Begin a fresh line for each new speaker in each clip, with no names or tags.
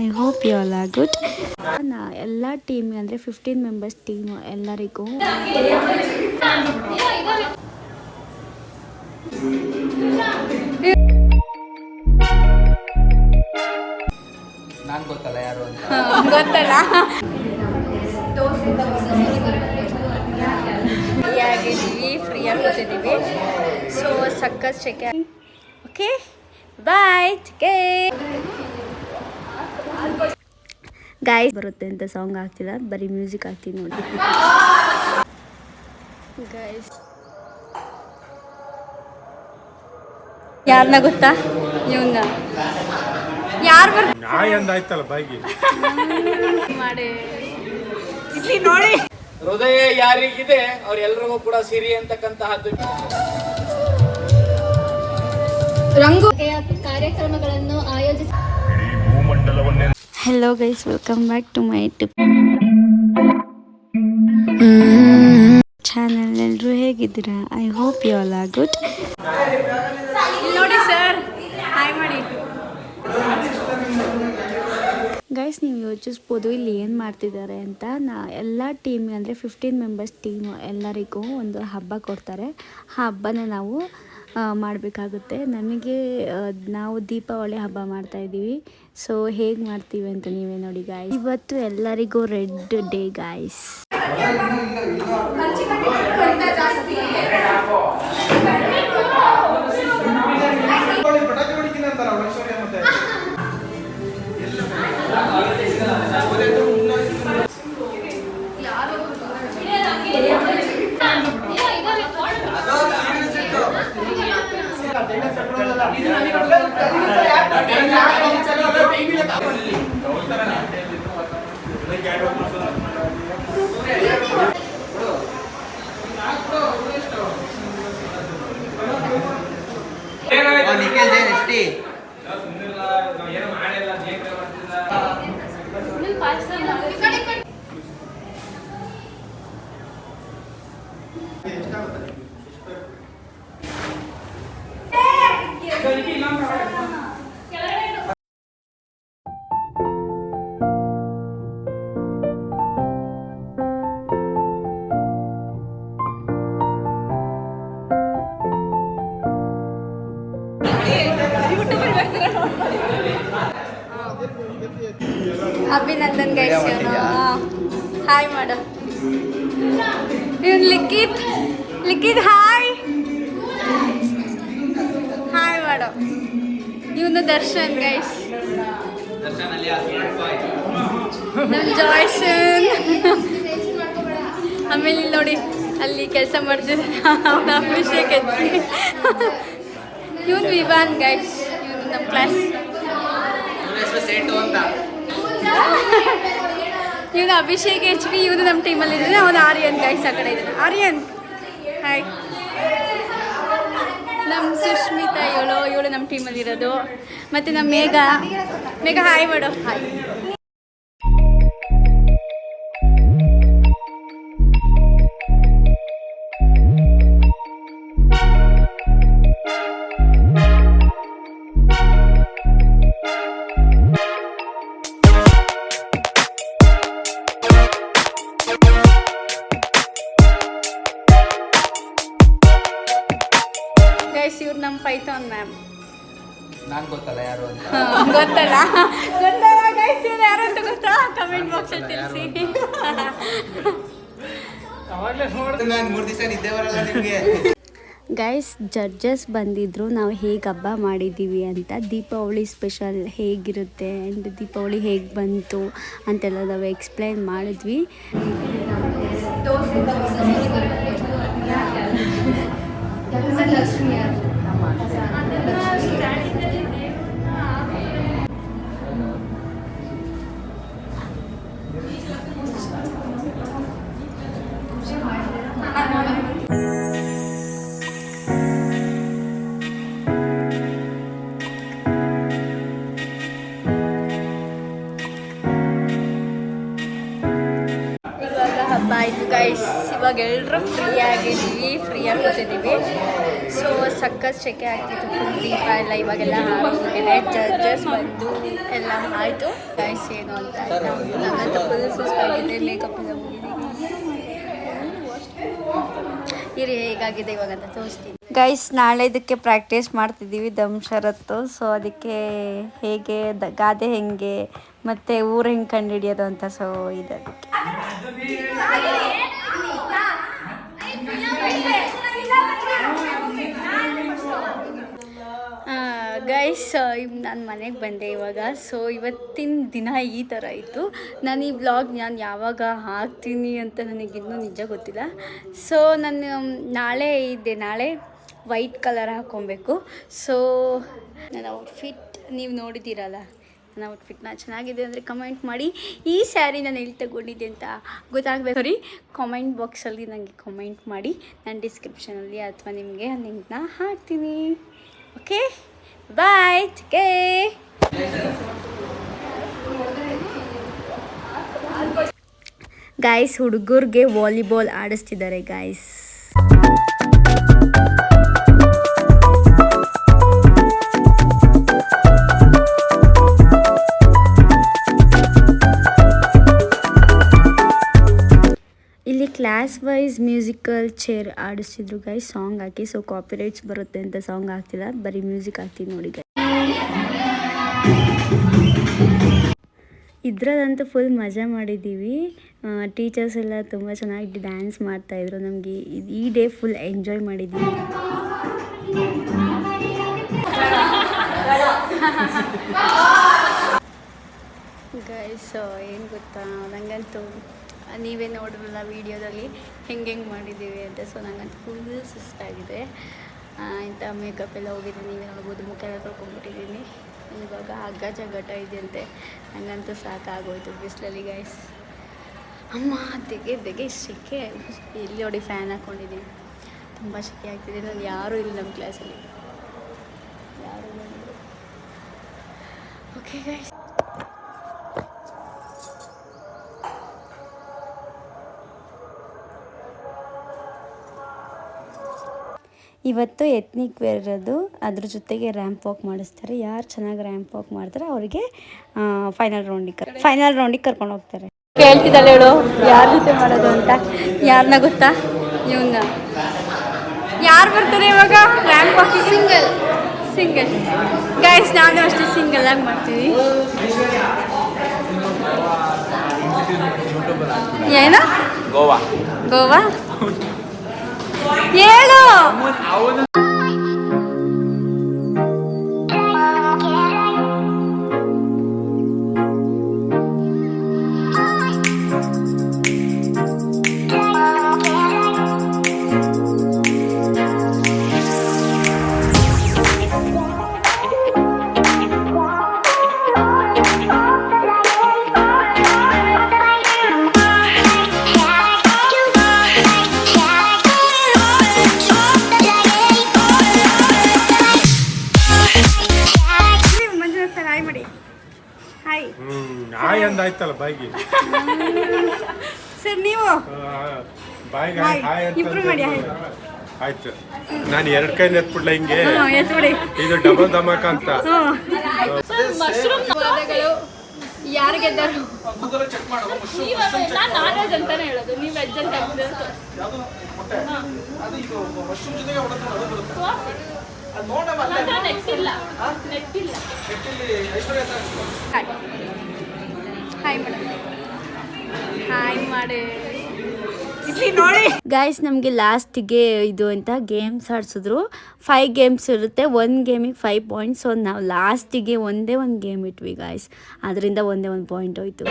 I hope you all are good. ಎಲ್ಲ team ಅಂದರೆ 15 members team ಎಲ್ಲರಿಗೂ
ನಾನು ಗೊತ್ತಲ್ಲ ಯಾರು ಅಂತ
ಗೊತ್ತಲ್ಲ. ಫ್ರೀಯಾಗಿದ್ದೀವಿ, ಫ್ರೀಯಾಗಿ ಕೂತಿದ್ದೀವಿ. ಸೊ ಸಕ್ಕತ್ ಶೆಕೆ. Okay bye. ಗಾಯ್ಸ್ ಬರುತ್ತೆ ಅಂತ ಸಾಂಗ್ ಆಗ್ತಿಲ್ಲ, ಬರೀ ಮ್ಯೂಸಿಕ್ ಆಗ್ತಿದೆ ನೋಡಿ ಗಾಯ್ಸ್. ಯಾರನ್ನ ಗೊತ್ತಾ? ಇವನ್ನ ಯಾರು ಮಾಡಿ ಇಲ್ಲಿ ನೋಡಿ.
ಹೃದಯ ಯಾರಿಗಿದೆ ಅವ್ರೆಲ್ರಿಗೂ ಕೂಡ ಸಿರಿ ಅಂತಕ್ಕಂತಹದ್ದು
ರಂಗು ಕಾರ್ಯಕ್ರಮಗಳನ್ನು ಆಯೋಜಿಸಿ.
Hello guys, welcome back to my YouTube channel. ಎಲ್ಲರೂ ಹೇಗಿದ್ದೀರಾ? I hope you all are good. ನೋಡಿ ಸರ್, ಹಾಯ್ ಮಾಡಿ ಗೈಸ್. ನೀವು ಯೋಚಿಸ್ಬೋದು ಇಲ್ಲಿ ಏನು ಮಾಡ್ತಿದ್ದಾರೆ ಅಂತ. ಎಲ್ಲ ಟೀಮ್ ಅಂದರೆ 15 ಮೆಂಬರ್ಸ್ ಟೀಮು ಎಲ್ಲರಿಗೂ ಒಂದು ಹಬ್ಬ ಕೊಡ್ತಾರೆ. ಆ ಹಬ್ಬನ ನಾವು ಮಾಡಬೇಕಾಗುತ್ತೆ. ನಾವು ದೀಪಾವಳಿ ಹಬ್ಬ ಮಾಡ್ತಾಯಿದ್ದೀವಿ. ಸೊ ಹೇಗೆ ಮಾಡ್ತೀವಿ ಅಂತ ನೀವೇ ನೋಡಿ ಗಾಯ್ಸ್. ಇವತ್ತು ಎಲ್ಲರಿಗೂ red day guys. Abhinandan guys. Hi ಮಾಡು. ಇವನು ಲಿಖಿತ್ ಹಾಯ್ ಮಾಡು. ಇವನು ದರ್ಶನ್ ಗೈಸ್. ನಮ್ಮ ಜಾಯ್ಸನ್. ಆಮೇಲೆ ನೋಡಿ ಅಲ್ಲಿ ಕೆಲಸ ಮಾಡ್ತಿದ್ದಾನೆ ಅವನ ಅಭಿಷೇಕ್ ಎತ್ತಿ. ಇವನು ವಿವಾನ್ ಗೈಸ್. ಇವನು ನಮ್ಮ ಕ್ಲಾಸ್. ಇವನು ಅಭಿಷೇಕ್ HP. ಇವನು ನಮ್ಮ ಟೀಮಲ್ಲಿ ಇದ್ದಾನೆ. ಅವನು ಆರ್ಯನ್ ಗೈಸ್ ಆ ಕಡೆ ಇದ್ದಾನೆ. ಆರ್ಯನ್ ಹಾಯ್. ನಮ್ಮ ಸುಷ್ಮಿತಾ ಇವಳು ನಮ್ಮ ಟೀಮಲ್ಲಿ ಇರೋದು. ಮತ್ತು ನಮ್ಮ ಮೇಘ ಹಾಯ್ ಮಾಡು. ಹಾಯ್. ಇವ್ರು ನಮ್ಮ ಪೈಥಾನ್ ಮ್ಯಾಮ್.
ನಾನು ಗೊತ್ತಲ್ಲ ಯಾರು ಅಂತ
ಗೊತ್ತಲ್ಲ ಗೈಸ್. ಇವ್ರು ಯಾರು ಅಂತ ಗೊತ್ತಾ? ಕಮೆಂಟ್ ಬಾಕ್ಸಲ್ಲಿ ತಿಳಿಸಿ. ಗೈಸ್ ಜಡ್ಜಸ್ ಬಂದಿದ್ರು ನಾವು ಹೇಗೆ ಹಬ್ಬ ಮಾಡಿದ್ದೀವಿ ಅಂತ. ದೀಪಾವಳಿ ಸ್ಪೆಷಲ್ ಹೇಗಿರುತ್ತೆ ಆ್ಯಂಡ್ ದೀಪಾವಳಿ ಹೇಗೆ ಬಂತು ಅಂತೆಲ್ಲ ನಾವು ಎಕ್ಸ್ಪ್ಲೈನ್ ಮಾಡಿದ್ವಿ. ಹಬ್ಬ ಆಯಿತು ಗೈಸ್. ಗೈಸ್ ಇವಾಗ ಎಲ್ಲರೂ ಫ್ರೀ ಆಗಿದ್ದೀವಿ, ಫ್ರೀ ಕೂತಿದ್ದೀವಿ. ಸೊ ಸಖತ್ ಸೆಕೆ ಆಗ್ತಿತ್ತು, ಫುಲ್ ದೀಪ ಎಲ್ಲ ಇವಾಗೆಲ್ಲ ಹಾರೋಗಿದೆ. ಜಡ್ಜಸ್ ಬಂದು ಎಲ್ಲ ಆಯಿತು. ಗೈಸ್ ಏನು ಅಂತ ನನ್ನಂತೂ ಫುಲ್ ಸುಸ್ತಾಗಿದೆ, ಮೇಕಪ್ ಎಲ್ಲ ಮುಗಿದಿದೆ. ಇರಿ ಹೇಗಾಗಿದೆ ಇವಾಗ ಅಂತ ತೋರಿಸ್ತೀನಿ. ಗೈಸ್ ನಾಳೆ ಇದಕ್ಕೆ ಪ್ರಾಕ್ಟೀಸ್ ಮಾಡ್ತಿದ್ದೀವಿ, ದಮ್ ಶರತ್ತು. ಸೊ ಅದಕ್ಕೆ ಹೇಗೆ ಗಾದೆ ಹೆಂಗೆ ಮತ್ತು ಊರು ಹೆಂಗೆ ಕಂಡುಹಿಡಿಯೋದು ಅಂತ. ಸೊ ಇದಕ್ಕೆ ಗೈಸ್ ನಾನು ಮನೆಗೆ ಬಂದೆ ಇವಾಗ. ಸೊ ಇವತ್ತಿನ ದಿನ ಈ ಥರ ಇತ್ತು. ನಾನು ಈ ವ್ಲಾಗ್ ನಾನು ಯಾವಾಗ ಹಾಕ್ತೀನಿ ಅಂತ ನನಗಿನ್ನೂ ನಿಜ ಗೊತ್ತಿಲ್ಲ. ಸೊ ನಾನು ನಾಳೆ ವೈಟ್ ಕಲರ್ ಹಾಕ್ಕೊಬೇಕು. ಸೊ ನನ್ನ ಔಟ್ಫಿಟ್ ನೀವು ನೋಡಿದ್ದೀರಲ್ಲ, ನನ್ನ ಔಟ್ಫಿಟ್ನ ಚೆನ್ನಾಗಿದೆ ಅಂದರೆ ಕಮೆಂಟ್ ಮಾಡಿ. ಈ ಸ್ಯಾರಿ ನಾನು ಎಲ್ಲಿ ತಗೊಂಡಿದ್ದೆ ಅಂತ ಗೊತ್ತಾಗಬೇಕು ರೀ, ಕಾಮೆಂಟ್ ಬಾಕ್ಸಲ್ಲಿ ನನಗೆ ಕಮೆಂಟ್ ಮಾಡಿ. ನಾನು ಡಿಸ್ಕ್ರಿಪ್ಷನಲ್ಲಿ ಅಥವಾ ನಿಮಗೆ ಲಿಂಕ್ನ ಹಾಕ್ತೀನಿ. Okay bye, take guys. ಹುಡುಗರಿಗೆ ವಾಲಿಬಾಲ್ ಆಡಿಸ್ತಿದ್ದಾರೆ ಗೈಸ್. ಇಲ್ಲಿ ಕ್ಲಾಸ್ ವೈಸ್ ಮ್ಯೂಸಿಕಲ್ ಚೇರ್ ಆಡಿಸ್ತಿದ್ರು ಗೈಸ್, ಸಾಂಗ್ ಹಾಕಿ. ಸೊ ಕಾಪಿರೈಟ್ಸ್ ಬರುತ್ತೆ ಅಂತ ಸಾಂಗ್ ಆಗ್ತಿಲ್ಲ, ಬರೀ ಮ್ಯೂಸಿಕ್ ಹಾಕ್ತೀನಿ ನೋಡಿ ಗೈಸ್. ಇದ್ರಲ್ಲಂತೂ ಫುಲ್ ಮಜಾ ಮಾಡಿದ್ದೀವಿ. ಟೀಚರ್ಸ್ ಎಲ್ಲ ತುಂಬ ಚೆನ್ನಾಗಿ ಡ್ಯಾನ್ಸ್ ಮಾಡ್ತಾಯಿದ್ರು. ನಮಗೆ ಈ ಡೇ ಫುಲ್ ಎಂಜಾಯ್ ಮಾಡಿದ್ದೀವಿ. ಗೈಸ್ ಏನು ಗೊತ್ತಾ, ನನಗಂತೂ ನೀವೇ ನೋಡಿರಲ್ಲ ವೀಡಿಯೋದಲ್ಲಿ ಹೆಂಗೆ ಮಾಡಿದ್ದೀವಿ ಅಂತ. ಸೊ ನನಗಂತೂ ಫುಲ್ ಸುಸ್ತಾಗಿದೆ. ಇಂಥ ಮೇಕಪ್ ಎಲ್ಲ ಹೋಗಿದೆ, ನೀವೇ ನೋಡ್ಬೋದು. ಮುಖ ಎಲ್ಲ ತೊಳ್ಕೊಂಡ್ಬಿಟ್ಟಿದ್ದೀನಿ. ಇವಾಗ ಹಗ್ಗ ಜಗ್ಗಟ ಇದೆಯಂತೆ. ನನಗಂತೂ ಸಾಕಾಗೋಯ್ತು ಬಿಸಿಲಲ್ಲಿ ಗೈಸ್. ಅಮ್ಮ ತೆಗೆ ಸೆಕೆ. ಎಲ್ಲಿ ನೋಡಿ ಫ್ಯಾನ್ ಹಾಕ್ಕೊಂಡಿದ್ದೀನಿ, ತುಂಬ ಸೆಕೆ ಆಗ್ತಿದೆ. ನಾನು ಯಾರೂ ಇಲ್ಲ ನಮ್ಮ ಕ್ಲಾಸಲ್ಲಿ, ಯಾರೂ ಬಂದರು. ಓಕೆ ಗೈಸ್, ಇವತ್ತು ಎತ್ನಿಕ್ ವೇರ್ ಇರೋದು, ಅದ್ರ ಜೊತೆಗೆ ರ್ಯಾಂಪ್ ವಾಕ್ ಮಾಡಿಸ್ತಾರೆ. ಯಾರು ಚೆನ್ನಾಗಿ ರ್ಯಾಂಪ್ ವಾಕ್ ಮಾಡ್ತಾರೆ ಅವರಿಗೆ ಫೈನಲ್ ರೌಂಡಿಗೆ ಕರ್ಕೊಂಡು ಹೋಗ್ತಾರೆ. ಕೇಳ್ತಿದ್ದಾಳೆ ಹೇಳು, ಯಾರ ಜೊತೆ ಮಾಡೋದು ಅಂತ. ಯಾರನ್ನ ಗೊತ್ತಾ? ಇವನ್ನ. ಯಾರು ಬರ್ತಾರೆ ಇವಾಗ ರ್ಯಾಂಪ್ ವಾಕ್? Single guys. ನಾನು ಅಷ್ಟೇ ಸಿಂಗಲ್ ಆಗಿ ಮಾಡ್ತೀವಿ. ಏನು ಗೋವಾ ಹೇಳು.
ಆಯ್ತಲ್ಲ ಬಾಯಿಗೆ
ಸರ್ ನೀವು
ಬಾಯಿಗೆ
ಇಬ್ರು ಮಾಡಿ.
ಆಯ್ತು, ನಾನು ಎರಡು ಕೈ ಎತ್ಬಿಡ್ಲ ಹಿಂಗೆ. ಇದು ಡಬಲ್ ಧಮಾಕ ಅಂತ.
ಯಾರು ಗೆದ್ದರು? ನಾನ್ ವೆಜ್ ಅಂತಾನೆ ಹೇಳೋದು, ನೀವು ವೆಜ್ ಅಂತ ಹಾಯ್ ಮೇಡಮ್, ಹಾಯ್ ಮಾಡಿ ನೋಡಿ ಗೈಸ್. ನಮಗೆ ಲಾಸ್ಟಿಗೆ ಇದು ಅಂತ ಗೇಮ್ಸ್ ಆಡಿಸಿದ್ರು. 5 ಗೇಮ್ಸ್ ಇರುತ್ತೆ, 1 ಗೇಮಿಗೆ 5 ಪಾಯಿಂಟ್ಸ್. ಸೊ ನಾವು ಲಾಸ್ಟಿಗೆ ಒಂದೇ ಒಂದು ಗೇಮ್ ಇಟ್ವಿ ಗೈಸ್, ಅದರಿಂದ ಒಂದೇ ಒಂದು ಪಾಯಿಂಟ್ ಹೋಯ್ತು.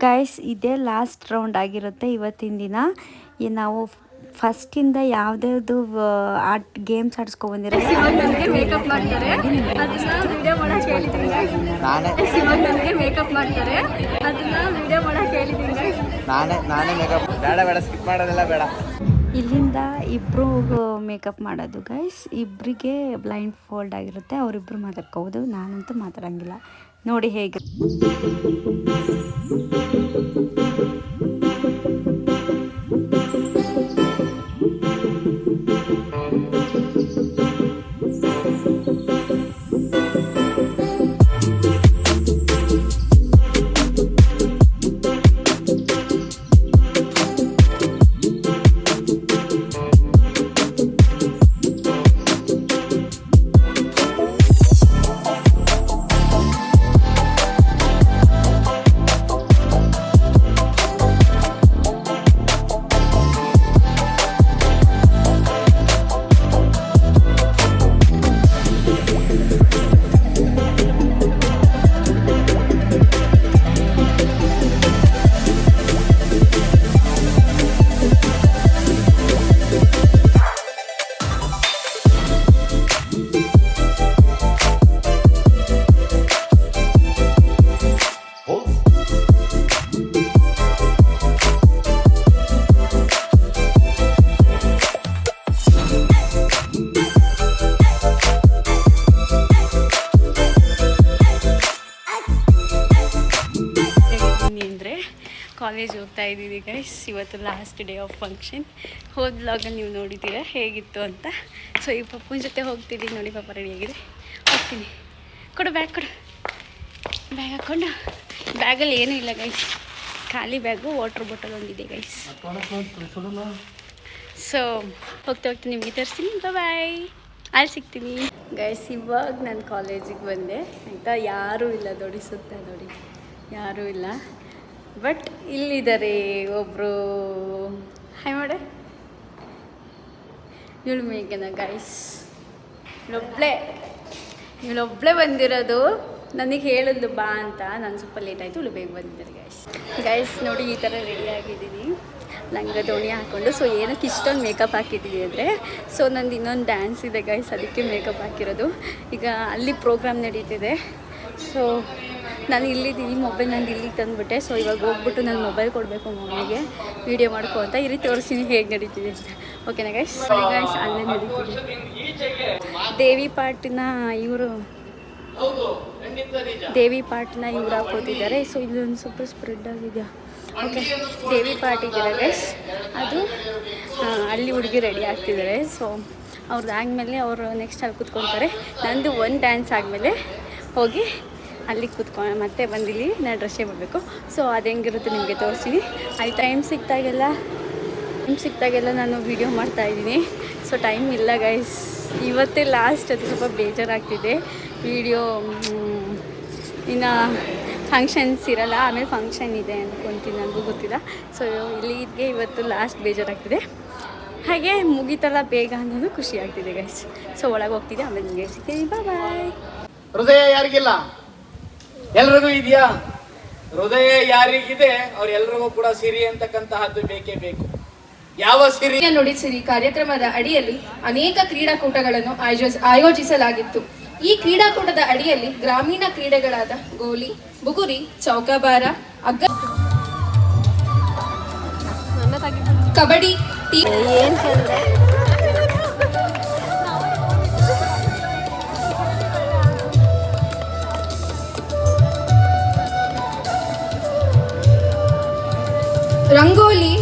ಗೈಸ್ ಇದೇ ಲಾಸ್ಟ್ ರೌಂಡ್ ಆಗಿರುತ್ತೆ ಇವತ್ತಿನ ದಿನ. ನಾವು ಫಸ್ಟಿಂದ ಯಾವುದ್ಯಾವುದು ಗೇಮ್ಸ್ ಆಡಿಸ್ಕೊಬಂದಿರೋ ನನಗೆ ಮೇಕಪ್ ಮಾಡ್ತಾರೆ, ಅದನ್ನ ವಿಡಿಯೋ ಮಾಡಕ್ಕೆ ಹೇಳಿದ್ದೀನಿ. ನನಗೆ ಮೇಕಪ್ ಮಾಡ್ತಾರೆ, ಅದನ್ನ ವಿಡಿಯೋ ಮಾಡಕ್ಕೆ ಹೇಳಿದ್ದೀನಿ.
ನಾನೇ ಮೇಕಪ್ ಬೇಡ ಸ್ಕಿಪ್ ಮಾಡೋದೆಲ್ಲ ಬೇಡ.
ಇಲ್ಲಿಂದ ಇಬ್ಬರು ಮೇಕಪ್ ಮಾಡೋದು ಗೈಸ್. ಇಬ್ಬರಿಗೆ ಬ್ಲೈಂಡ್ ಫೋಲ್ಡ್ ಆಗಿರುತ್ತೆ, ಅವರಿಬ್ಬರು ಮಾತಾಡ್ಕೋಬೋದು. ನಾನಂತೂ ಮಾತಾಡೋಂಗಿಲ್ಲ, ನೋಡಿ ಹೇಗೆ. ಕಾಲೇಜ್ ಹೋಗ್ತಾ ಇದ್ದೀವಿ ಗೈಸ್. ಇವತ್ತು ಲಾಸ್ಟ್ ಡೇ ಆಫ್ ಫಂಕ್ಷನ್. ಹೋದ ಬ್ಲಾಗಲ್ಲಿ ನೀವು ನೋಡಿದ್ದೀರಾ ಹೇಗಿತ್ತು ಅಂತ. ಸೊ ಈ ಪಪ್ಪನ ಜೊತೆ ಹೋಗ್ತಿದ್ದೀನಿ. ನೋಡಿ ಪಾಪ ರೆಡಿಯಾಗಿದೆ. ಹೋಗ್ತೀನಿ. ಕೊಡು ಬ್ಯಾಗ್, ಕೊಡು ಬ್ಯಾಗ್. ಹಾಕ್ಕೊಂಡು ಬ್ಯಾಗಲ್ಲಿ ಏನೂ ಇಲ್ಲ ಗೈಸ್, ಖಾಲಿ ಬ್ಯಾಗು, ವಾಟರ್ ಬಾಟಲ್ ಒಂದಿದೆ ಗೈಸ್. ಸೊ ಹೋಗ್ತಾ ನಿಮಗೆ ತರಿಸ್ತೀನಿ. ಬಾಯ್, ಅಲ್ಲಿ ಸಿಗ್ತೀನಿ ಗೈಸ್. ಇವಾಗ ನಾನು ಕಾಲೇಜಿಗೆ ಬಂದೆ ಆಯಿತಾ. ಯಾರೂ ಇಲ್ಲ ನೋಡಿ, ಸುತ್ತ ನೋಡಿ ಯಾರೂ ಇಲ್ಲ. ಬಟ್ ಇಲ್ಲಿದ್ದಾರೆ ಒಬ್ಬರು. ಹಾಯ್ ಮಾಡೆ. ಇವಳು ಮೇಘನ ಗೈಸ್. ಇವಳೊಬ್ಬಳೇ ಬಂದಿರೋದು. ನನಗೆ ಹೇಳಿದ್ಲು ಬಾ ಅಂತ. ನಾನು ಸ್ವಲ್ಪ ಲೇಟ್ ಆಯಿತು, ಇವಳು ಬೇಗ ಬಂದಿದ್ದಾರೆ ಗೈಸ್. ನೋಡಿ ಈ ಥರ ರೆಡಿ ಆಗಿದ್ದೀನಿ, ಲಂಗ ದೋಣಿ ಹಾಕ್ಕೊಂಡು. ಸೊ ಏನಕ್ಕೆ ಇಷ್ಟೊಂದು ಮೇಕಪ್ ಹಾಕಿದ್ದೀವಿ ಅಂದರೆ, ಸೊ ನಂದು ಇನ್ನೊಂದು ಡ್ಯಾನ್ಸ್ ಇದೆ ಗೈಸ್, ಅದಕ್ಕೆ ಮೇಕಪ್ ಹಾಕಿರೋದು. ಈಗ ಅಲ್ಲಿ ಪ್ರೋಗ್ರಾಮ್ ನಡೀತಿದೆ. ಸೊ ನಾನು ಇಲ್ಲಿದ್ದೀನಿ, ಮೊಬೈಲ್ ನಂದು ಇಲ್ಲಿಗೆ ತಂದುಬಿಟ್ಟೆ. ಸೊ ಇವಾಗ ಹೋಗ್ಬಿಟ್ಟು ನಾನು ಮೊಬೈಲ್ ಕೊಡಬೇಕು ಮಮ್ಮಿಗೆ, ವೀಡಿಯೋ ಮಾಡ್ಕೊ ಅಂತ. ಈ ರೀತಿ ತೋರಿಸ್ತೀನಿ ಹೇಗೆ ನಡೀತಿದೆ ಅಂತ. ಓಕೆನಾ ಗೈಸ್? ಗೈಸ್ ಅಲ್ಲೇ ನಡೀತಿದೆ ದೇವಿ ಪಾಟ್ನ ಇವರು ಹಾಕೋತಿದ್ದಾರೆ. ಸೊ ಇಲ್ಲೊಂದು ಸ್ವಲ್ಪ ಸ್ಪ್ರೆಡ್ ಆಗಿದೆಯಾ? ಓಕೆ, ದೇವಿ ಪಾಟ್ ಇದೆಯಲ್ಲ ಗೈಸ್, ಅದು ಅಲ್ಲಿ ಹುಡುಗಿ ರೆಡಿ ಆಗ್ತಿದ್ದಾರೆ. ಸೊ ಅವ್ರದ್ದು ಆದಮೇಲೆ ಅವರು ನೆಕ್ಸ್ಟ್ ಅಲ್ಲಿ ಕೂತ್ಕೊತಾರೆ. ನಂದು ಒಂದು ಡ್ಯಾನ್ಸ್ ಆದಮೇಲೆ ಹೋಗಿ ಅಲ್ಲಿ ಕೂತ್ಕೊಂಡು ಮತ್ತೆ ಬಂದಿಲ್ಲಿ ನಾನು ಡ್ರೆಸ್ಸೇ ಮಾಡಬೇಕು. ಸೊ ಅದು ಹೆಂಗಿರುತ್ತೆ ನಿಮಗೆ ತೋರಿಸ್ತೀನಿ. ಅಲ್ಲಿ ಟೈಮ್ ಸಿಕ್ತಾಗೆಲ್ಲ ನಾನು ವೀಡಿಯೋ ಮಾಡ್ತಾಯಿದ್ದೀನಿ. ಸೊ ಟೈಮ್ ಇಲ್ಲ ಗೈಸ್, ಇವತ್ತೇ ಲಾಸ್ಟ್. ಅದು ಸ್ವಲ್ಪ ಬೇಜಾರಾಗ್ತಿದೆ. ವೀಡಿಯೋ ಇನ್ನು ಫಂಕ್ಷನ್ಸ್ ಇರಲ್ಲ, ಆಮೇಲೆ ಫಂಕ್ಷನ್ ಇದೆ ಅಂದ್ಕೊತೀನಿ, ನನಗೂ ಗೊತ್ತಿಲ್ಲ. ಸೊ ಇಲ್ಲಿಗೆ ಇವತ್ತು ಲಾಸ್ಟ್ ಬೇಜಾರಾಗ್ತಿದೆ. ಹಾಗೆ ಮುಗಿತಲ್ಲ ಬೇಗ ಅನ್ನೋದು ಖುಷಿ ಆಗ್ತಿದೆ ಗೈಸ್. ಸೊ ಒಳಗೆ ಹೋಗ್ತಿದ್ದೆ, ಆಮೇಲೆ ನಿಮಗೆ ಸಿಗ್ತೀನಿ. ಬಾಯ್.
ಹೃದಯ ಯಾರಿಗಿಲ್ಲ? ಎಲ್ರಿಗೂ ಇದೆಯಾ? ಹೃದಯ ಯಾರಿಗಿದೆ ಅವ್ರೆಲ್ರಿಗೂ ಕೂಡ ಸಿರಿ ಅಂತಕ್ಕಂತಹದ್ದು ಬೇಕೇ ಬೇಕು. ಯಾವ ಸಿರಿ?
ನುಡಿಸಿರಿ ಕಾರ್ಯಕ್ರಮದ ಅಡಿಯಲ್ಲಿ ಅನೇಕ ಕ್ರೀಡಾಕೂಟಗಳನ್ನು ಆಯೋಜಿಸಲಾಗಿತ್ತು. ಈ ಕ್ರೀಡಾಕೂಟದ ಅಡಿಯಲ್ಲಿ ಗ್ರಾಮೀಣ ಕ್ರೀಡೆಗಳಾದ ಗೋಲಿ, ಬುಗುರಿ, ಚೌಕಾಬಾರ, ಕಬಡ್ಡಿ, ರಂಗೋಲಿ,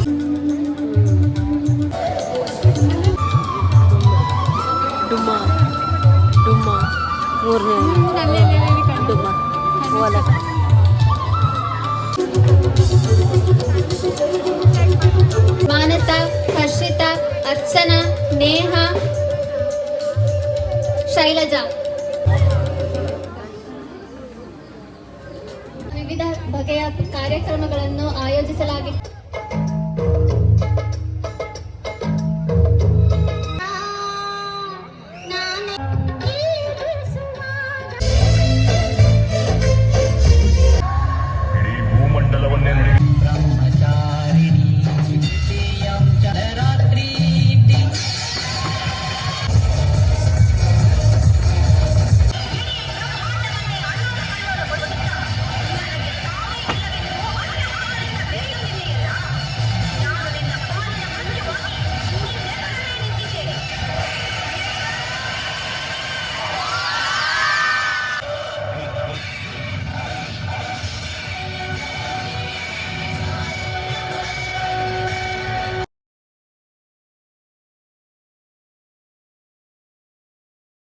ಮಾನಸ, ಹರ್ಷಿತಾ, ಅರ್ಚನಾ, ನೇಹ, ಶೈಲಜಾ. ವಿವಿಧ ಬಗೆಯ ಕಾರ್ಯಕ್ರಮಗಳನ್ನು ಆಯೋಜಿಸಲಾಗಿತ್ತು.